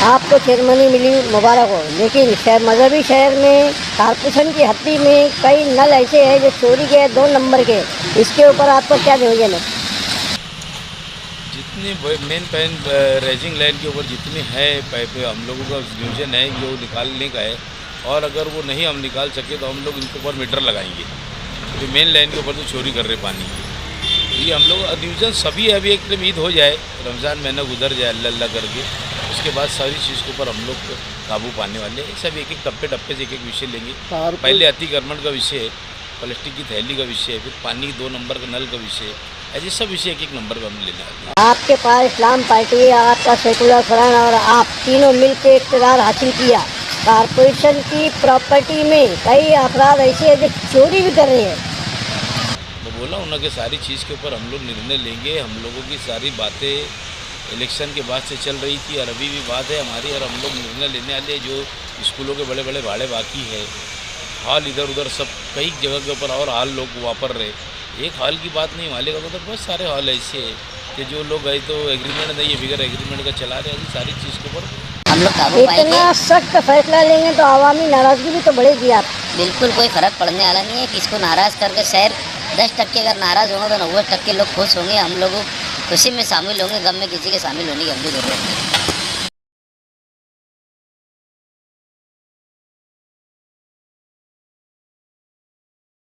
आपको सेरेमनी मिली, मुबारक हो, लेकिन मजहबी शहर में कारपोरेशन की हद्दी में कई नल ऐसे हैं जो चोरी के 2 नंबर के, इसके ऊपर आपका क्या नियोजन है? जितनी मेन पैन रेजिंग लाइन के ऊपर जितनी है पाइपें, हम लोगों का नियोजन है कि वो निकालने का है, और अगर वो नहीं हम निकाल सके तो हम लोग इनके ऊपर मीटर लगाएंगे। जो मेन लाइन के ऊपर जो चोरी कर रहे पानी की, ये हम लोग नियोजन सभी है। अभी एकदम ईद हो जाए, रमज़ान महीना गुजर जाए अल्लाह अल्लाह करके, उसके बाद सारी चीज़ के ऊपर हम लोग काबू पाने वाले हैं। सब एक एक टप्पे से एक विषय लेंगे। पहले अतिक्रमण का विषय है, प्लास्टिक की थैली का विषय है, फिर पानी 2 नंबर का नल का विषय है, ऐसे सब विषय एक नंबर पर हम लेने वाले हैं। आपके पास इस्लाम पार्टी, आपका सेकुलर फ्रंट और आप तीनों मिलकर इक़्तिदार हासिल किया। कारपोरेशन की प्रॉपर्टी में कई अफराद ऐसे हैं जो चोरी भी कर रहे हैं। मैं बोला उनके सारी चीज़ के ऊपर हम लोग निर्णय लेंगे। हम लोगों की सारी बातें इलेक्शन के बाद से चल रही थी और अभी भी बात है हमारी, और हम लोग निर्णय लेने वाले। जो स्कूलों के बड़े बड़े भाड़े बाकी है, हॉल इधर उधर सब कई जगह के ऊपर और हॉल लोग वापर रहे। एक हॉल की बात नहीं, मालिक का तो बहुत सारे हॉल ऐसे हैं कि जो लोग गए तो एग्रीमेंट नहीं है, बगैर एग्रीमेंट का चला रहे हैं। सारी चीज़ के ऊपर हम लोग काबू पाएंगे। इतना सख्त फैसला लेंगे तो आवामी नाराजगी भी तो बढ़ेगी। आप बिल्कुल कोई फ़र्क पड़ने वाला नहीं है। किसको नाराज़ करके शहर 10% अगर नाराज़ होंगे तो 90% लोग खुश होंगे। हम लोग खुशी में शामिल होंगे, गम में किसी के शामिल होने की हमको जरूरत नहीं।